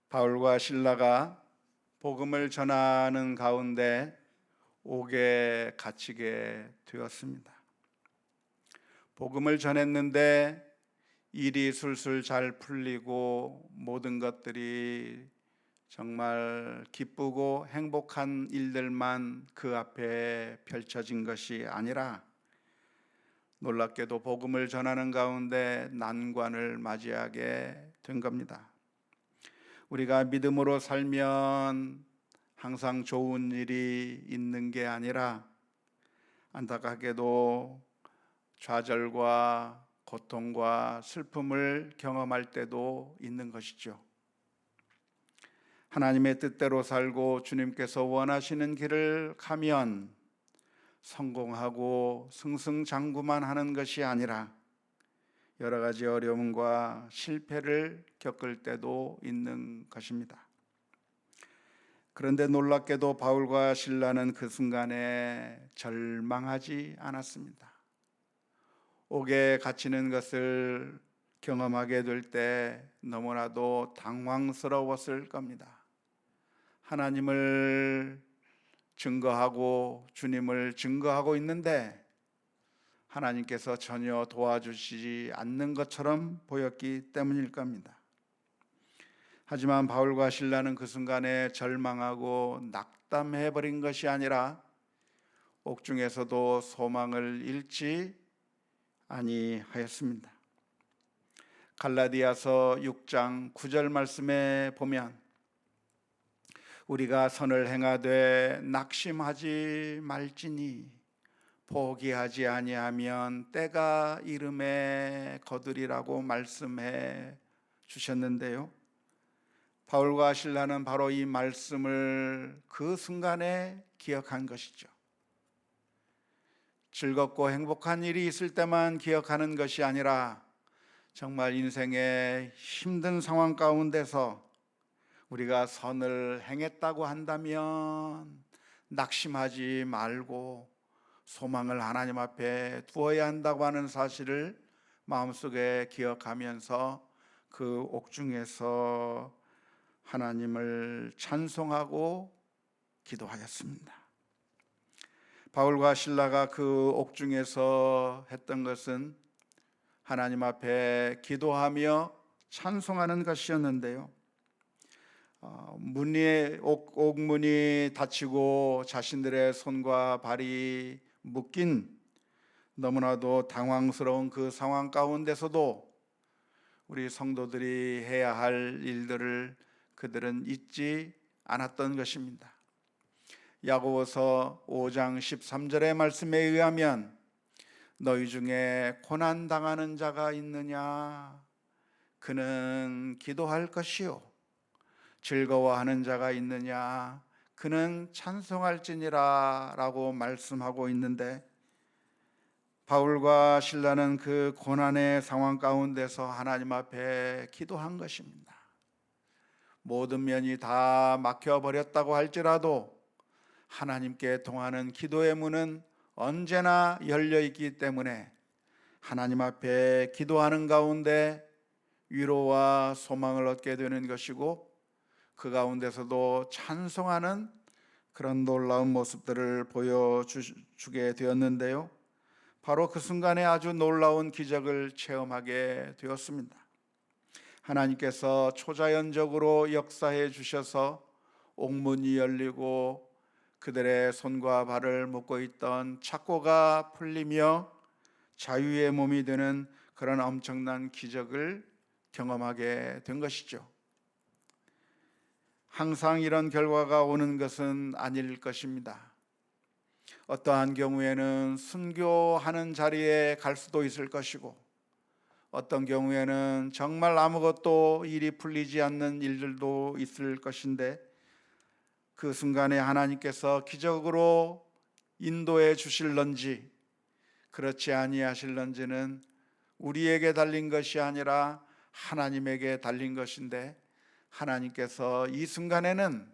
바울과 실라가 복음을 전하는 가운데 옥에 갇히게 되었습니다. 복음을 전했는데 일이 술술 잘 풀리고 모든 것들이 정말 기쁘고 행복한 일들만 그 앞에 펼쳐진 것이 아니라 놀랍게도 복음을 전하는 가운데 난관을 맞이하게 된 겁니다. 우리가 믿음으로 살면 항상 좋은 일이 있는 게 아니라 안타깝게도 좌절과 고통과 슬픔을 경험할 때도 있는 것이죠. 하나님의 뜻대로 살고 주님께서 원하시는 길을 가면 성공하고 승승장구만 하는 것이 아니라 여러 가지 어려움과 실패를 겪을 때도 있는 것입니다. 그런데 놀랍게도 바울과 실라는 그 순간에 절망하지 않았습니다. 옥에 갇히는 것을 경험하게 될 때 너무나도 당황스러웠을 겁니다. 하나님을 증거하고 주님을 증거하고 있는데 하나님께서 전혀 도와주시지 않는 것처럼 보였기 때문일 겁니다. 하지만 바울과 실라는 그 순간에 절망하고 낙담해버린 것이 아니라 옥중에서도 소망을 잃지 아니하였습니다. 갈라디아서 6장 9절 말씀에 보면 우리가 선을 행하되 낙심하지 말지니 포기하지 아니하면 때가 이름에 거두리라고 말씀해 주셨는데요. 바울과 실라는 바로 이 말씀을 그 순간에 기억한 것이죠. 즐겁고 행복한 일이 있을 때만 기억하는 것이 아니라 정말 인생의 힘든 상황 가운데서 우리가 선을 행했다고 한다면 낙심하지 말고 소망을 하나님 앞에 두어야 한다고 하는 사실을 마음속에 기억하면서 그 옥중에서 하나님을 찬송하고 기도하였습니다. 바울과 실라가 그 옥중에서 했던 것은 하나님 앞에 기도하며 찬송하는 것이었는데요. 옥문이 닫히고 자신들의 손과 발이 묶인 너무나도 당황스러운 그 상황 가운데서도 우리 성도들이 해야 할 일들을 그들은 잊지 않았던 것입니다. 야고보서 5장 13절의 말씀에 의하면 너희 중에 고난당하는 자가 있느냐? 그는 기도할 것이요. 즐거워하는 자가 있느냐? 그는 찬송할지니라 라고 말씀하고 있는데 바울과 실라는 그 고난의 상황 가운데서 하나님 앞에 기도한 것입니다. 모든 면이 다 막혀버렸다고 할지라도 하나님께 통하는 기도의 문은 언제나 열려있기 때문에 하나님 앞에 기도하는 가운데 위로와 소망을 얻게 되는 것이고 그 가운데서도 찬송하는 그런 놀라운 모습들을 보여주게 되었는데요. 바로 그 순간에 아주 놀라운 기적을 체험하게 되었습니다. 하나님께서 초자연적으로 역사해 주셔서 옥문이 열리고 그들의 손과 발을 묶고 있던 착고가 풀리며 자유의 몸이 되는 그런 엄청난 기적을 경험하게 된 것이죠. 항상 이런 결과가 오는 것은 아닐 것입니다. 어떠한 경우에는 순교하는 자리에 갈 수도 있을 것이고 어떤 경우에는 정말 아무것도 일이 풀리지 않는 일들도 있을 것인데 그 순간에 하나님께서 기적으로 인도해 주실런지 그렇지 아니하실런지는 우리에게 달린 것이 아니라 하나님에게 달린 것인데 하나님께서 이 순간에는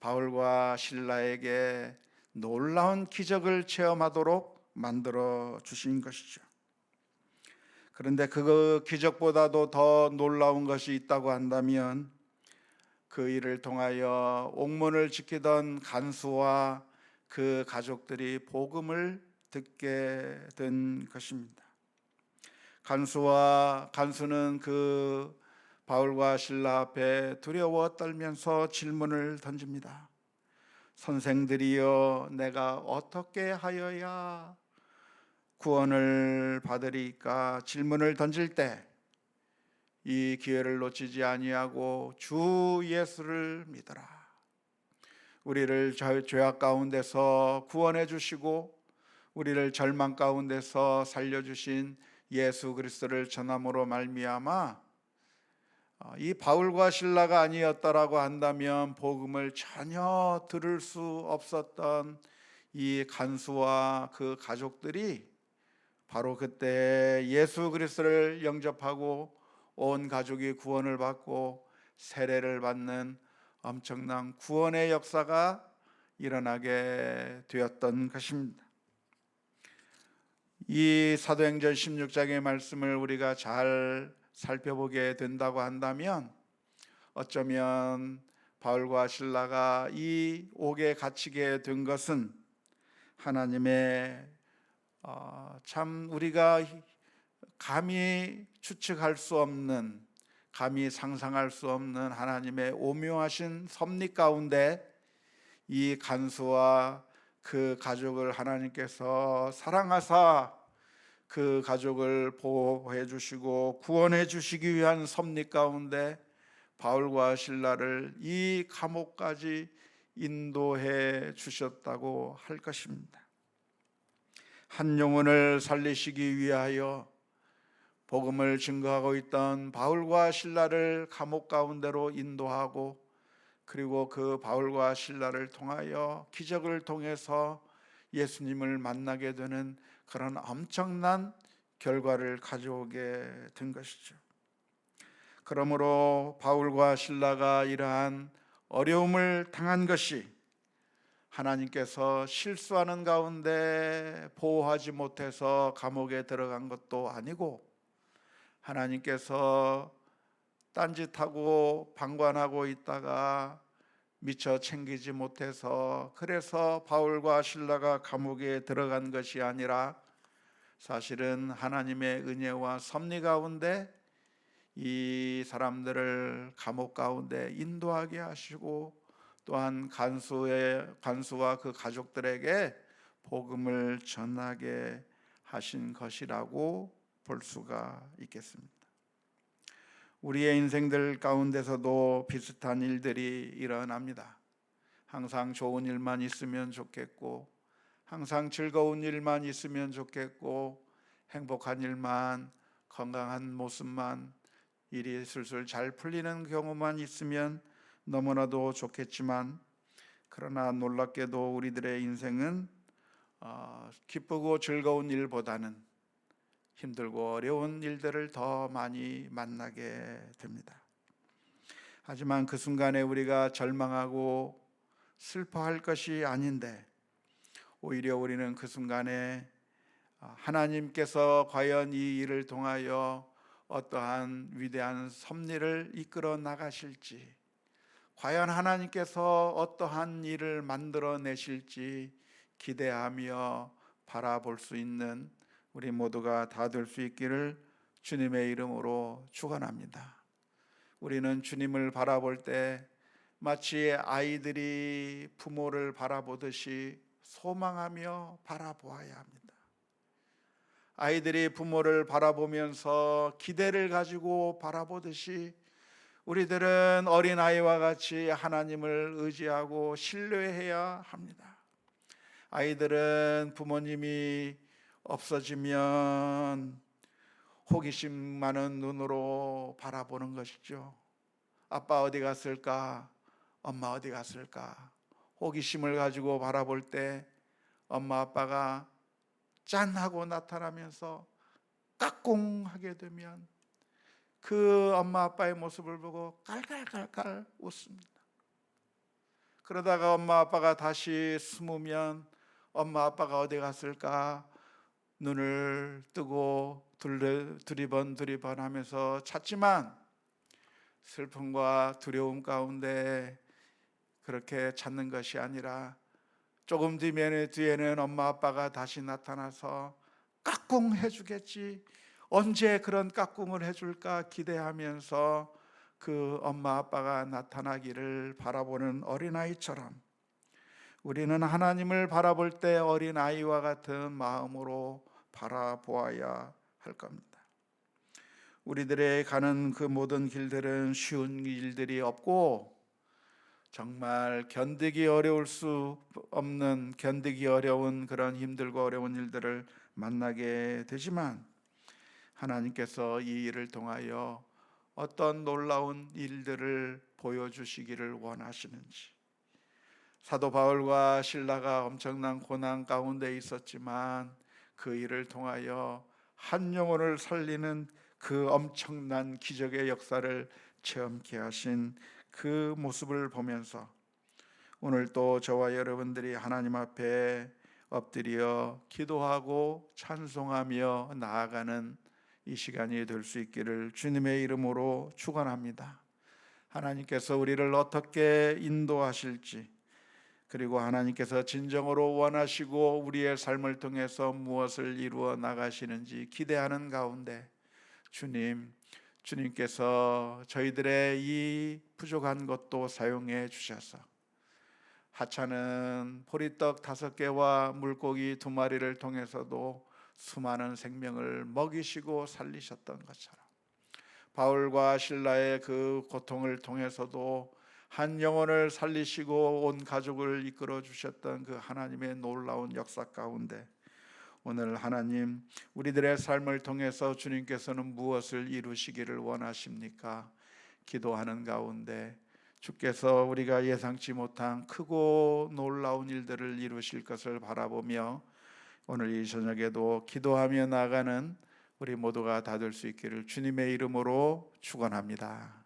바울과 실라에게 놀라운 기적을 체험하도록 만들어 주신 것이죠. 그런데 그 기적보다도 더 놀라운 것이 있다고 한다면 그 일을 통하여 옥문을 지키던 간수와 그 가족들이 복음을 듣게 된 것입니다. 간수는 그 바울과 실라 앞에 두려워 떨면서 질문을 던집니다. 선생들이여, 내가 어떻게 하여야 구원을 받으리까? 질문을 던질 때 이 기회를 놓치지 아니하고 주 예수를 믿어라. 우리를 죄악 가운데서 구원해 주시고 우리를 절망 가운데서 살려주신 예수 그리스도를 전함으로 말미암아 이 바울과 실라가 아니었다라고 한다면 복음을 전혀 들을 수 없었던 이 간수와 그 가족들이 바로 그때 예수 그리스도를 영접하고 온 가족이 구원을 받고 세례를 받는 엄청난 구원의 역사가 일어나게 되었던 것입니다. 이 사도행전 16장의 말씀을 우리가 잘 살펴보게 된다고 한다면 어쩌면 바울과 실라가 이 옥에 갇히게 된 것은 하나님의 참 우리가 감히 추측할 수 없는, 감히 상상할 수 없는 하나님의 오묘하신 섭리 가운데 이 간수와 그 가족을 하나님께서 사랑하사 그 가족을 보호해 주시고 구원해 주시기 위한 섭리 가운데 바울과 실라를 이 감옥까지 인도해 주셨다고 할 것입니다. 한 영혼을 살리시기 위하여 복음을 증거하고 있던 바울과 실라를 감옥 가운데로 인도하고 그리고 그 바울과 실라를 통하여 기적을 통해서 예수님을 만나게 되는 그런 엄청난 결과를 가져오게 된 것이죠. 그러므로 바울과 실라가 이러한 어려움을 당한 것이 하나님께서 실수하는 가운데 보호하지 못해서 감옥에 들어간 것도 아니고 하나님께서 딴짓하고 방관하고 있다가 미처 챙기지 못해서 그래서 바울과 실라가 감옥에 들어간 것이 아니라 사실은 하나님의 은혜와 섭리 가운데 이 사람들을 감옥 가운데 인도하게 하시고 또한 간수와 그 가족들에게 복음을 전하게 하신 것이라고 볼 수가 있겠습니다. 우리의 인생들 가운데서도 비슷한 일들이 일어납니다. 항상 좋은 일만 있으면 좋겠고 항상 즐거운 일만 있으면 좋겠고 행복한 일만, 건강한 모습만, 일이 술술 잘 풀리는 경우만 있으면 너무나도 좋겠지만 그러나 놀랍게도 우리들의 인생은 기쁘고 즐거운 일보다는 힘들고 어려운 일들을 더 많이 만나게 됩니다. 하지만 그 순간에 우리가 절망하고 슬퍼할 것이 아닌데 오히려 우리는 그 순간에 하나님께서 과연 이 일을 통하여 어떠한 위대한 섭리를 이끌어 나가실지, 과연 하나님께서 어떠한 일을 만들어내실지 기대하며 바라볼 수 있는 우리 모두가 다 될 수 있기를 주님의 이름으로 축원합니다. 우리는 주님을 바라볼 때 마치 아이들이 부모를 바라보듯이 소망하며 바라보아야 합니다. 아이들이 부모를 바라보면서 기대를 가지고 바라보듯이 우리들은 어린아이와 같이 하나님을 의지하고 신뢰해야 합니다. 아이들은 부모님이 없어지면 호기심 많은 눈으로 바라보는 것이죠. 아빠 어디 갔을까? 엄마 어디 갔을까? 호기심을 가지고 바라볼 때 엄마 아빠가 짠 하고 나타나면서 까꿍하게 되면 그 엄마 아빠의 모습을 보고 깔깔깔깔 웃습니다. 그러다가 엄마 아빠가 다시 숨으면 엄마 아빠가 어디 갔을까? 눈을 뜨고 두리번 하면서 찾지만 슬픔과 두려움 가운데 그렇게 찾는 것이 아니라 조금 뒤에는 엄마 아빠가 다시 나타나서 까꿍 해주겠지, 언제 그런 까꿍을 해줄까 기대하면서 그 엄마 아빠가 나타나기를 바라보는 어린아이처럼 우리는 하나님을 바라볼 때 어린아이와 같은 마음으로 바라보아야 할 겁니다. 우리들의 가는 그 모든 길들은 쉬운 일들이 없고 정말 견디기 어려울 수 없는, 견디기 어려운 그런 힘들고 어려운 일들을 만나게 되지만 하나님께서 이 일을 통하여 어떤 놀라운 일들을 보여주시기를 원하시는지, 사도 바울과 실라가 엄청난 고난 가운데 있었지만 그 일을 통하여 한 영혼을 살리는 그 엄청난 기적의 역사를 체험케 하신 그 모습을 보면서 오늘 또 저와 여러분들이 하나님 앞에 엎드려 기도하고 찬송하며 나아가는 이 시간이 될 수 있기를 주님의 이름으로 축원합니다. 하나님께서 우리를 어떻게 인도하실지, 그리고 하나님께서 진정으로 원하시고 우리의 삶을 통해서 무엇을 이루어 나가시는지 기대하는 가운데 주님께서 저희들의 이 부족한 것도 사용해 주셔서 하찮은 보리떡 5개와 물고기 2마리를 통해서도 수많은 생명을 먹이시고 살리셨던 것처럼 바울과 실라의 그 고통을 통해서도 한 영혼을 살리시고 온 가족을 이끌어 주셨던 그 하나님의 놀라운 역사 가운데 오늘 하나님, 우리들의 삶을 통해서 주님께서는 무엇을 이루시기를 원하십니까? 기도하는 가운데 주께서 우리가 예상치 못한 크고 놀라운 일들을 이루실 것을 바라보며 오늘 이 저녁에도 기도하며 나아가는 우리 모두가 다 될 수 있기를 주님의 이름으로 축원합니다.